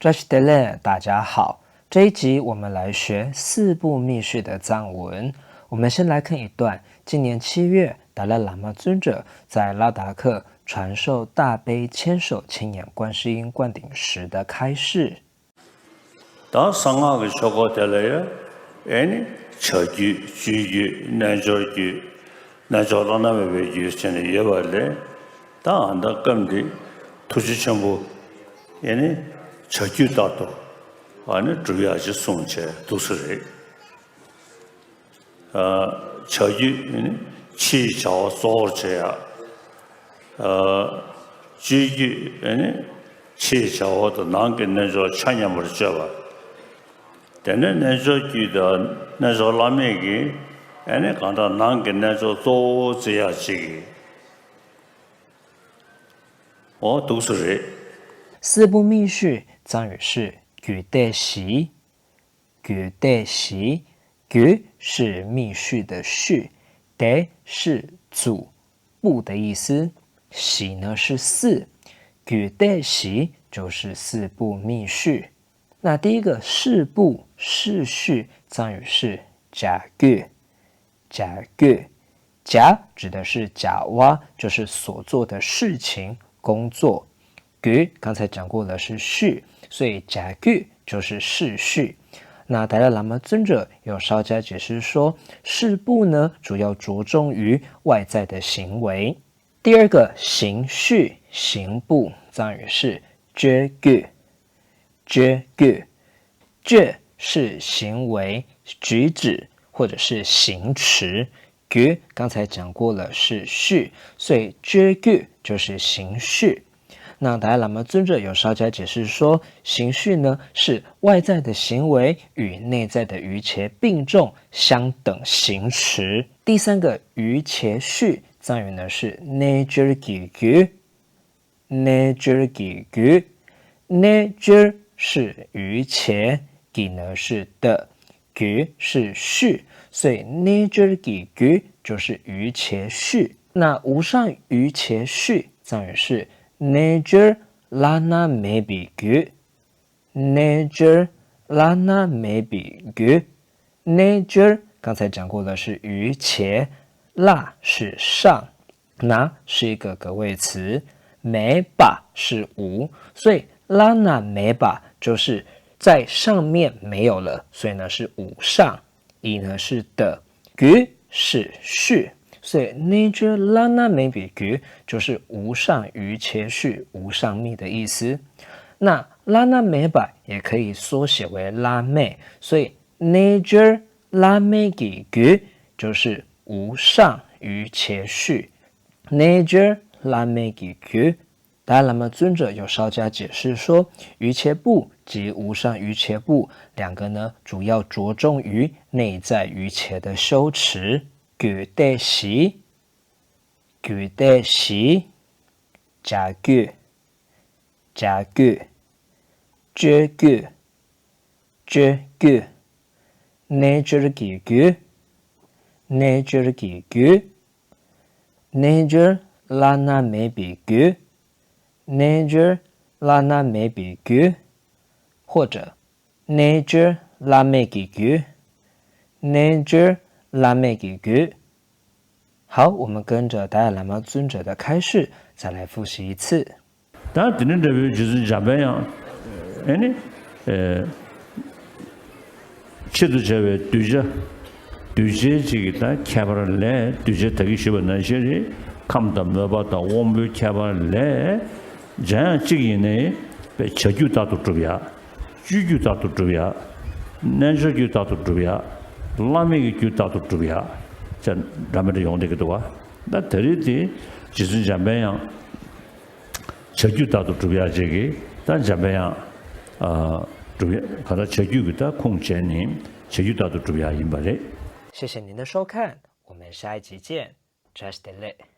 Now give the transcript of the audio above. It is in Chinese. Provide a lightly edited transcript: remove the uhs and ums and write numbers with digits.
Trashdelay，大家好。这一集我们来学四部密续的藏文。我们先来看一段今年7月达赖喇嘛尊者在拉达克传授大悲千手千眼观世音灌顶时的开示。다 상하게 저거들래요. 애니 저기 주기 나저기 나저라나면 왜 유스네 예발래. 다 안다 건데 투지 전부 애니 저기 다도 아니 주야지 송체 도스래. 저기 치자와 소르제야. 주기 애니 치자와도 난게는 저 찬양을 줘봐. Tene nezo gyuda nezo lamegi, ene kanda nange nezo zo ziya chigi. 读是谁？四部密续藏语是举代习，举代习，举是密续的续，代是组部的意思，习呢是四，举代习就是四部密续。那第一个四部四序藏语是甲句，甲句，甲指的是甲蛙，就是所做的事情、工作。句刚才讲过了是序，所以甲句就是四序。那达赖喇嘛尊者有稍加解释说，四部呢主要着重于外在的行为。第二个行序行部藏语是觉句。觉是行为、举止或者是行持，觉刚才讲过了是序，所以觉句就是行序。那达赖喇嘛尊者有稍加解释说，行序呢是外在的行为与内在的瑜伽并重相等行持。第三个瑜伽序藏语呢是nature nature 是瑜伽，gi 呢是的，gi 是序，所以 nature gi 就是瑜伽序。那无上瑜伽序藏语是 nature lana maybe nature lana maybe nature 刚才讲过的是瑜伽，拉是上，那是一个格位词，没把是无，所以拉那没把就是在上面没有了，所以呢是无上，以呢是的，举是序，所以 nature lana maybe 举就是无上瑜伽序、无上密的意思。那拉那没把也可以缩写为拉妹，所以 nature 拉妹给举就是无上瑜伽序 ，nature 拉妹给举。达赖喇嘛尊者有稍加解释说，瑜伽部及无上瑜伽部两个呢，主要着重于内在瑜伽的修持。举代习，甲句，觉句，nature nature lana maybe nature lana maybe 或者 nature la maybe nature la maybe 好，我们跟着达赖喇嘛尊者的开示再来复习一次。다 드는 데에就是잡아야 아니 치도 제외 두제지기다 캐버래 두제 되기 쉬웠나 시리 감다 뭐바다 원부 캐버래 자치기네 저주다도 주야 주주다도 주야 난저주다도 주야 라미기 주다도 주야 자 라메도 용되기도 와나 들이지 지수 잡아야 저주다도 주야 저기 단 잡아야 주야 가다 저주기다 공제님 저주다도 주야 임발에 谢谢您的收看，我们下一集见。Just delay。